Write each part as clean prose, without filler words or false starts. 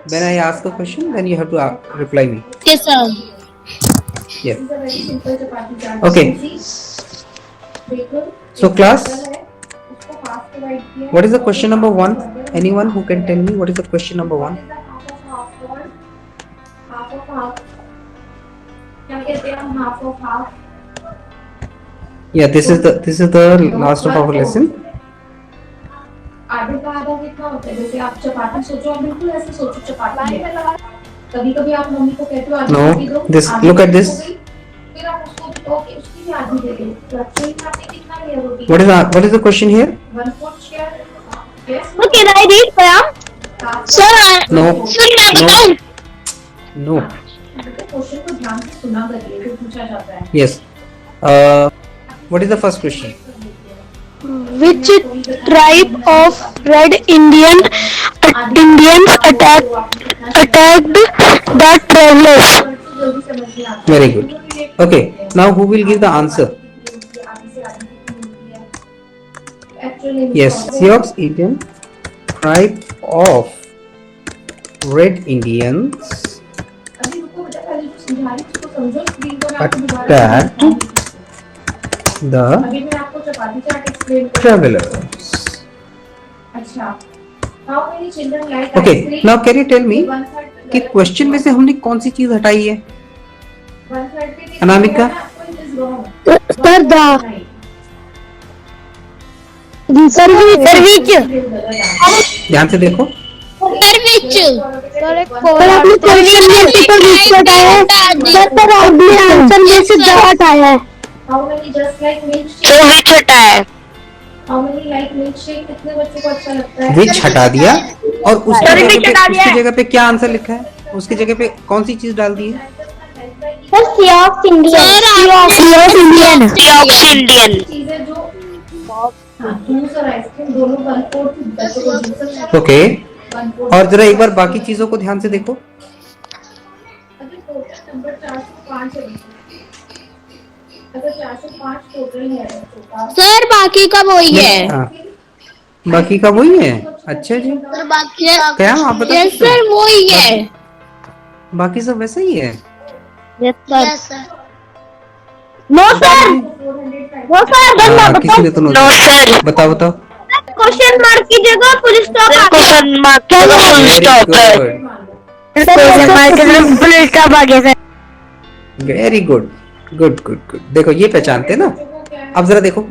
When I ask a question, then you have to reply me. Yes, sir. Yes. Okay. So class, what is the question number 1? Anyone who can tell me what is the question number 1? Yeah, this is the last of our lesson. आधे का आधा कितना होता है? जैसे आप चपाती सोचो, आप बिल्कुल ऐसे सोचो चपाती है। कभी-कभी आप मम्मी को कहते हो आधी रोटी दो। This look at this. फिर आप उसको ओके उसकी भी आधी दे दो। तो एक्चुअली आपने कितना लिया रोटी? What is the question here? 1/4 share. Yes. Okay, can I read, ma'am? Sir, No. sir, मैं बताऊं? No. क्वेश्चन को ध्यान से सुना करिए जो पूछा जाता है। Yes. What is the first question? Which tribe of Red Indians attacked the travelers? Very good. Okay. Now who will give the answer? Yes. Sioux Indian tribe of Red Indians attacked the travelers. Okay. Now can you tell me कि question में से हमने कौन सी चीज हटाई है? अनामिका? सर्विच। ध्यान से देखो। सर आपने क्वेश्चन में से तो बीच को हटाया है। सर आपने आंसर में से द हटाया है। How many just like milkshake? तो विच हटाया है। How many like milkshake? कितने बच्चों को अच्छा लगता है? विच हटा दिया और उसकी जगह पे क्या आंसर लिखा है? उसकी जगह पे कौन सी चीज डाल दी है? सर सियाक्स इंडियन। चीजें जो जूस और आइसक्रीम दोनों 1/4 बच्चों को जूस ओके। और जरा एक बार बाकी चीजों को ध्यान से देखो। अगर टोटल नंबर 405 है, अगर 405 टोटल है बच्चों का, सर बाकी का वही है। हाँ, बाकी का वही है। अच्छा जी। सर बाकी क्या आप बता यस सकते हो? सर वही है। बाकी सब वैसा ही है। Yes sir. No sir. No sir. किसी ने तो नो सर। बताओ बताओ। क्वेश्चन मार्क की जगह फुल स्टॉप। क्वेश्चन मार्क की जगह फुल स्टॉप है। क्वेश्चन मार्क की जगह फुल स्टॉप आ गया sir. Very good good good good. देखो ये पहचानते हैं ना। अब जरा देखो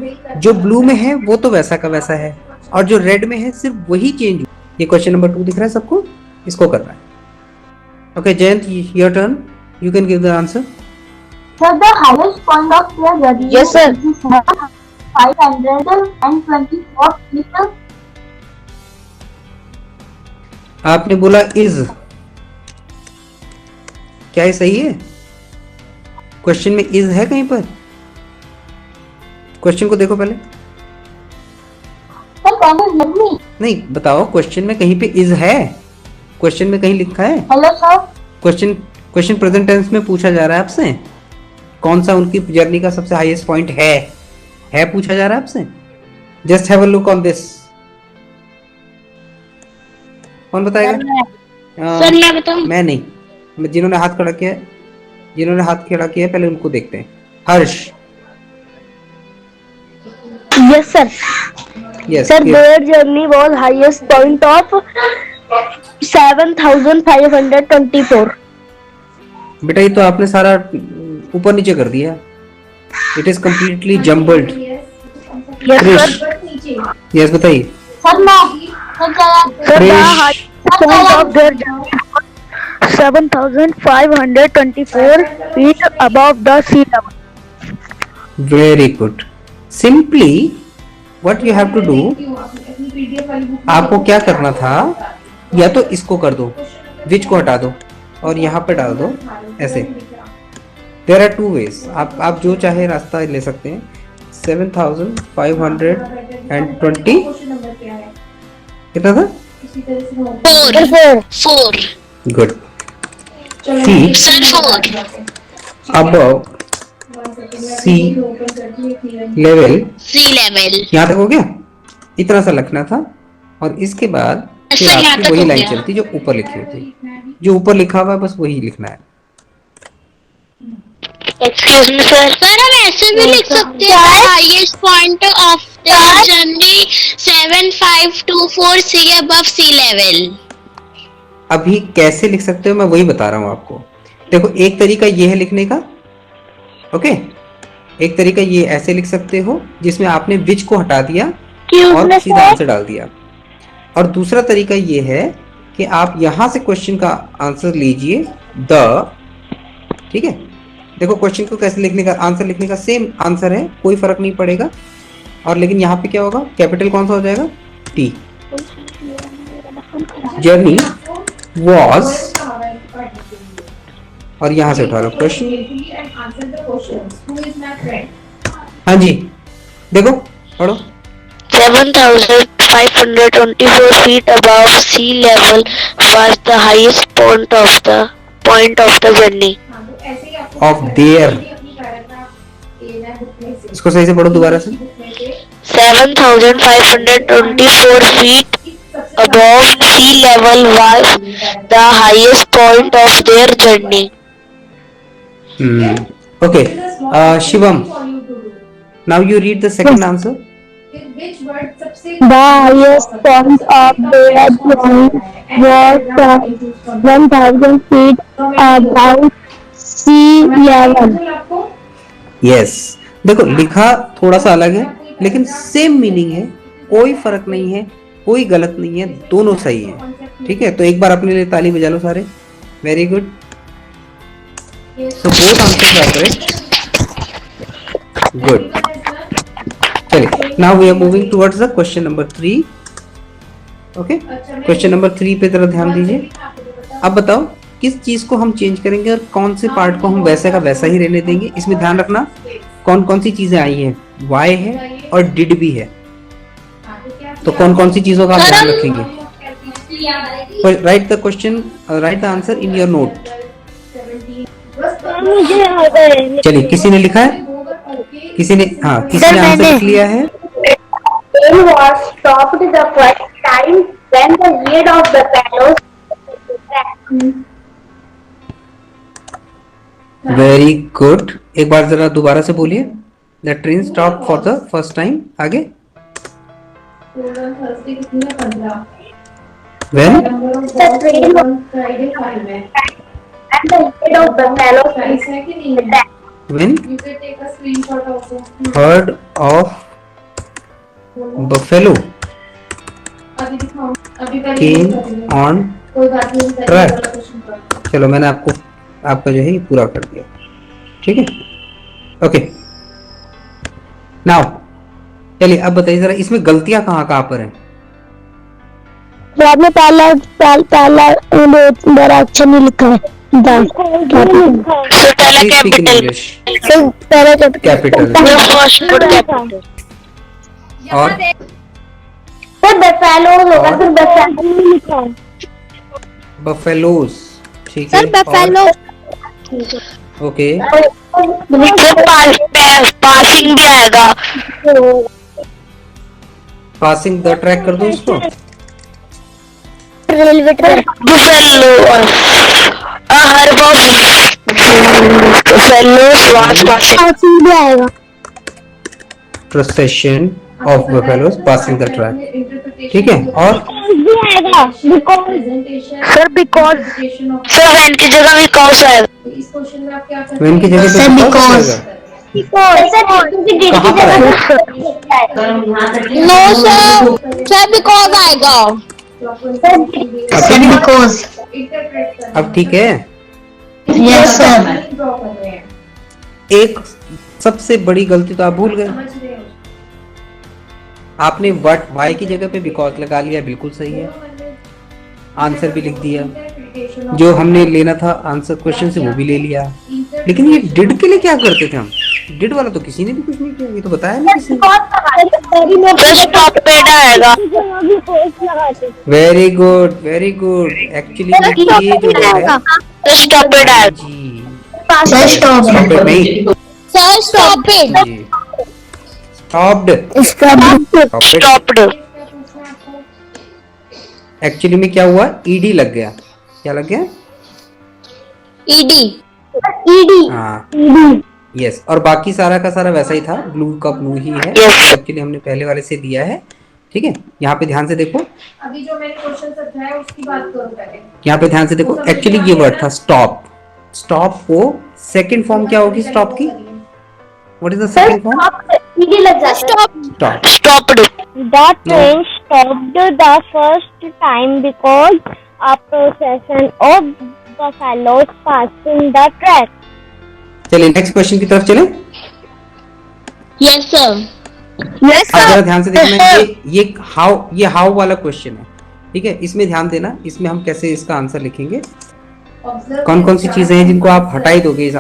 जो ब्लू में है वो तो वैसा का वैसा है और जो रेड में है सिर्फ वही चेंज। ये क्वेश्चन नंबर 2 दिख रहा है सबको? इसको करना है। Okay Jayant, your turn. You can give the answer. Sir, the highest point of the journey Yes, sir. is 524 meters. आपने बोला इज, क्या ये सही है? क्वेश्चन में इज है कहीं पर? क्वेश्चन को देखो पहले। Sir, can you hear me? नहीं बताओ, क्वेश्चन में कहीं पे इज है? क्वेश्चन में कहीं लिखा है? Hello, sir. Question present tense में पूछा जा रहा है आपसे। कौन सा उनकी जर्नी का सबसे हाईएस्ट पॉइंट है पूछा जा रहा है आपसे। Just have a look on this. कौन बताएगा? सर मैं बताऊं? मैं नहीं, जिन्होंने हाथ खड़ा किया है पहले उनको देखते हैं। Harsh. Yes sir. Yes sir their journey was highest point of 7524. बेटा ये तो आपने सारा ऊपर नीचे कर दिया। It is completely jumbled. Krish. Yes बताइए। Sir, no. Sir, Krish. Point of their journey was 7524 feet above the sea level. Very good. Simply what you have to do, आपको क्या करना था, या तो इसको कर दो, विच को हटा दो और यहाँ पे डाल दो ऐसे। There are 2 ways। आप जो चाहे रास्ता ले सकते हैं। 7520 कितना था? 4. Good. Feet above sea level. Sea level. यहाँ तक हो गया? इतना सा लिखना था और इसके बाद फिर यहाँ आपकी तक वही हो लाइन गया। चलती जो ऊपर लिखी होती, जो ऊपर लिखा हुआ है बस वही लिखना है। Excuse me sir. सर हम ऐसे भी लिख सकते हैं highest point of the journey 7524 sea above sea level. अभी कैसे लिख सकते हो मैं वही बता रहा हूँ आपको। देखो एक तरीका ये है लिखने का, ओके, एक तरीका ये ऐसे लिख सकते हो जिसमें आपने विच को हटा दिया और सीधा आंसर डाल दिया, और दूसरा तरीका ये है कि आप यहां से क्वेश्चन का आंसर लीजिए द, ठीक है। देखो क्वेश्चन को कैसे लिखने का, आंसर लिखने का सेम आंसर है, कोई फर्क नहीं पड़ेगा, और लेकिन यहाँ पे क्या होगा, कैपिटल कौन सा हो जाएगा, टी। जर्नी वॉज, और यहाँ से उठा लो क्वेश्चन। हाँ जी देखो पढ़ो। 7524 feet above sea level was the highest point of the journey. Of their, इसको सही से पढ़ो दोबारा से। 7524 feet above sea level was the highest point of their journey. Okay Shivam, now you read the second answer. The highest point of their journey was 1,000 feet above sea level. Yes, देखो लिखा थोड़ा सा अलग है लेकिन सेम मीनिंग है, कोई फर्क नहीं है, कोई गलत नहीं है, दोनों सही है, ठीक है। तो एक बार अपने लिए ताली बजा लो सारे, very good. So both answers are correct, good. चलिए now we are moving towards the question number 3, okay. Question number 3 पे जरा ध्यान दीजिए। अब बताओ किस चीज को हम चेंज करेंगे और कौन से पार्ट को हम वैसे का वैसा ही रहने देंगे। इसमें ध्यान रखना कौन कौन सी चीजें आई हैं, वाई है और डिड भी है, तो कौन कौन सी चीजों का आप ध्यान रखेंगे। Right the question, right the answer in your note. चलिए किसी ने लिखा है, किसी ने, हाँ किसी ने आंसर लिख लिया है। Train was stopped the first time when the head of the fellows. Very good, एक बार जरा दोबारा से बोलिए। The train stop for the first time, आगे। When? The train was and the head of the fellows. When? Herd of buffalo came on track. चलो मैंने आपका जो है ये पूरा कर दिया, ठीक है, ओके। नाउ चलिए अब बताइए जरा इसमें गलतियां कहाँ कहाँ पर हैं। जो आपने पहला बड़ा अक्षर नहीं लिखा है, Speak in English. Capital. और buffaloes, ठीक है। ओके, पासिंग भी आएगा। पासिंग द ट्रैक कर दो इसको। रेलवे ट्रैक भी आएगा। Procession of buffaloes passing the track, ठीक है। और सर बिकॉज, सर वैन की जगह बिकॉज आएगा। when की जगह पे because आएगा। कहाँ पर आएगा? नो सर, सर बिकॉज आएगा। अब ठीक है। Yes sir. एक सबसे बड़ी गलती तो आप भूल गए, आपने व्हाट वाई की जगह पे बिकॉज लगा लिया, बिल्कुल सही है, आंसर भी लिख दिया, जो हमने लेना था आंसर क्वेश्चन से वो भी ले लिया। लेकिन ये डिड के लिए क्या करते थे हम, डिड वाला तो किसी ने भी कुछ नहीं किया, ये तो बताया नहीं किसी ने। Very good very good, actually ये जो है स्टॉपेड आएगा। जी स्टॉपेड नहीं, sir stopped, stopped, stopped. Actually में क्या हुआ, ईडी लग गया। क्या लग गया? ईडी। ईडी हाँ ईडी यस। और बाकी सारा का सारा वैसा ही था, ब्लू का ब्लू ही है, एक्चुअली हमने पहले वाले से दिया है। ठीक है, यहाँ पे ध्यान से देखो, अभी जो मैंने क्वेश्चन समझाया उसकी बात करो पहले। यहाँ पे ध्यान से देखो, एक्चुअली ये वर्ड था स्टॉप। स्टॉप को सेकंड फॉर्म क्या होगी स्टॉप की? What is the second form? ED लग जाता है। Stop. Stopped. The train stopped the first time because a procession of buffaloes passing the track. चलिए नेक्स्ट क्वेश्चन की तरफ चलें। Yes sir. Yes, अब जरा ध्यान से देखना, ये हाउ वाला क्वेश्चन है। ठीक है, इसमें ध्यान देना, इसमें हम कैसे इसका आंसर लिखेंगे, कौन कौन सी चीजें हैं जिनको आप हटा ही दोगे इस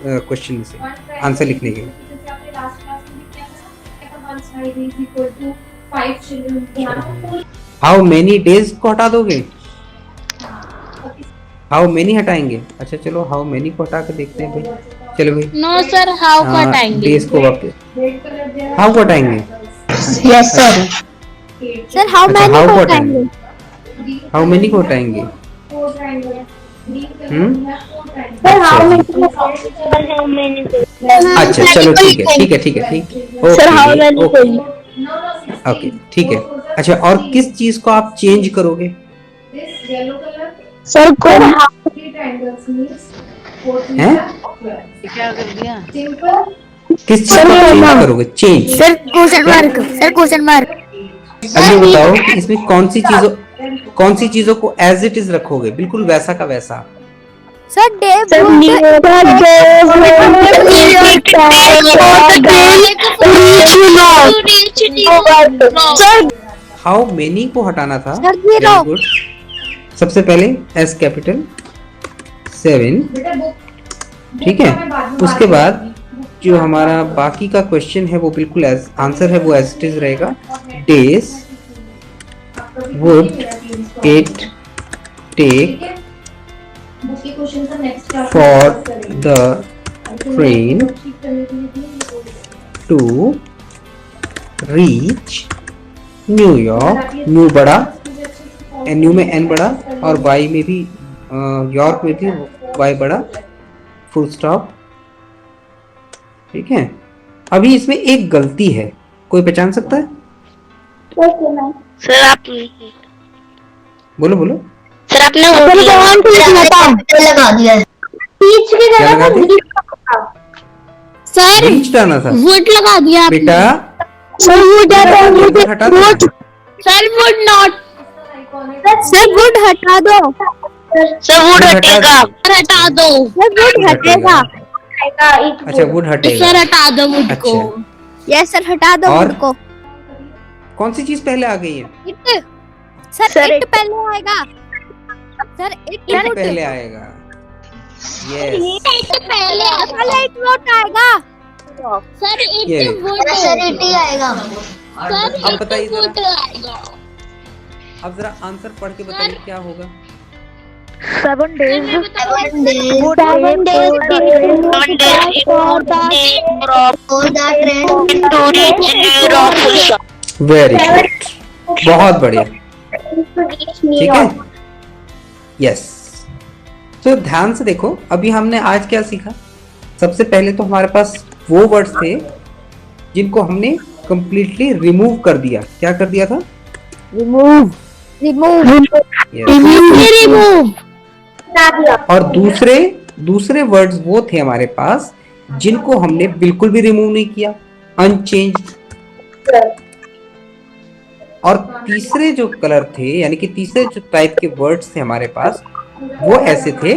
क्वेश्चन से आंसर लिखने के लिए। जैसे आपने लास्ट क्लास में भी किया था ना, one slide is equal to 5 children, यहाँ पे पूरी हाउ मेनी डेज को हटा दोगे, हाउ मेनी हटाएंगे? अच्छा चलो हाउ मेनी को हटा के देखते हैं भाई। चलो भाई, नो सर, हाउ हटाएंगे? डेज को वापस रेड कलर दे रहा है। हाउ को हटाएंगे? Yes sir. sir, how अच्छा, many how को को हटाएंगे? हटाएंगे? हाउ मेनी को हटाएंगे? 4 triangle है। Green color हम्म? में है 4 triangle। Sir, how अच्छा। many को how many को अच्छा चलो ठीक है ठीक है ठीक है ठीक। Sir, how many ओके को No, no, 16. ओके ठीक है। अच्छा, और किस चीज को आप चेंज करोगे? This yellow color, Sir, को 3 triangles means 4 हैं? 12. क्या कर दिया? Simple. किस चीज को चेंज करोगे? चेंज। Sir, question mark अब ये बताओ कि इसमें कौन सी चीजों को एज इट इज रखोगे, बिल्कुल वैसा का वैसा? Sir, हाउ मेनी को हटाना था। Sir, zero. Very good. सबसे पहले एस कैपिटल 7। बेटा book ठीक है, उसके बाद जो हमारा बाकी का क्वेश्चन है वो बिल्कुल आंसर है वो एज इट इज रहेगा। Days would it take book के क्वेश्चन का next class for the train to reach New York. New बड़ा, न्यू में एन बड़ा और वाई में भी यॉर्क में भी वाई बड़ा, फुल स्टॉप। ठीक है, अभी इसमें एक गलती है, कोई पहचान सकता है? सर आप बोलो बोलो। सर आपने लगा दिया है। बीच की क्या लगा दी? सर रीच डालना था वुड लगा दिया आपने। बेटा। सर वुड हटा दो। Sir would not. Sir would हटा दो सर वुड हटा हटेगा। दो। सर हटा दो। सर वुड हटेगा अच्छा वुड हटेगा। सर हटा दो वुड को। अच्छा, यस सर हटा दो और? वुड को कौन सी चीज पहले आ गई है? इट सर इट पहले आएगा सर इट इट पहले आएगा। यस पहले इट वोट आएगा सर ये। It would. सर इट ही आएगा। सर अब बताइए इट वुड जरा, आएगा। अब जरा आंसर पढ़ के बताइए क्या होगा। 7 days वेरी गुड, बहुत बढ़िया। ठीक है, यस। तो ध्यान से देखो, अभी हमने आज क्या सीखा। सबसे पहले तो हमारे पास वो वर्ड्स थे जिनको हमने कंप्लीटली रिमूव कर दिया। क्या कर दिया था? Remove Yes. और दूसरे वर्ड्स वो थे हमारे पास जिनको हमने बिल्कुल भी रिमूव नहीं किया, अनचेंज। और तीसरे जो कलर थे, यानी कि तीसरे जो टाइप के वर्ड्स थे हमारे पास, वो ऐसे थे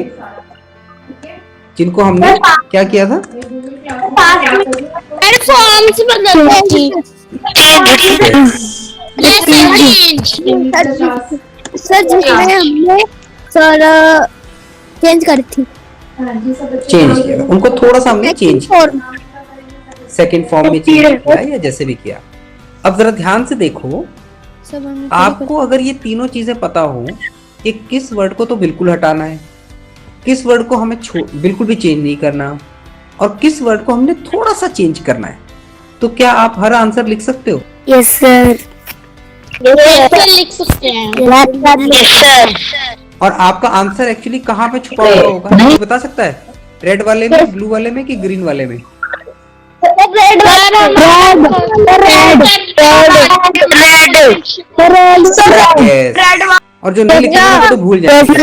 जिनको हमने क्या किया था? फॉर्म्स बदल दी। सर जिसमें हमने सर चेंज करी थी चेंज किया था, उनको थोड़ा सा हमने चेंज किया, सेकंड फॉर्म में चेंज किया या जैसे भी किया। अब जरा ध्यान से देखो, आपको अगर ये तीनों चीजें पता हो कि किस वर्ड को तो बिल्कुल हटाना है, किस वर्ड को हमें बिल्कुल भी चेंज नहीं करना, और किस वर्ड को हमने थोड़ा सा चेंज करना है, तो क्या आप हर आंसर लिख सकते हो? यस सर सर लिख सकते हैं। Yes sir. और आपका आंसर एक्चुअली कहाँ पे छुपा हुआ होगा, कोई बता सकता है? रेड वाले में, ब्लू वाले में कि ग्रीन वाले में? Red Yes. और जो नहीं लिखेंगे वो तो भूल जाएंगे।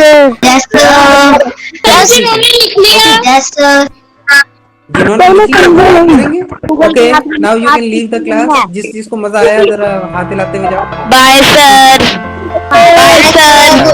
जिन्होंने लिख लिया जिन्होंने लिख लिया वो करेंगे। Okay, now you can leave the class. जिसको मजा आया जरा हाथ हिलाते हुए जाओ। Bye sir. Bye sir.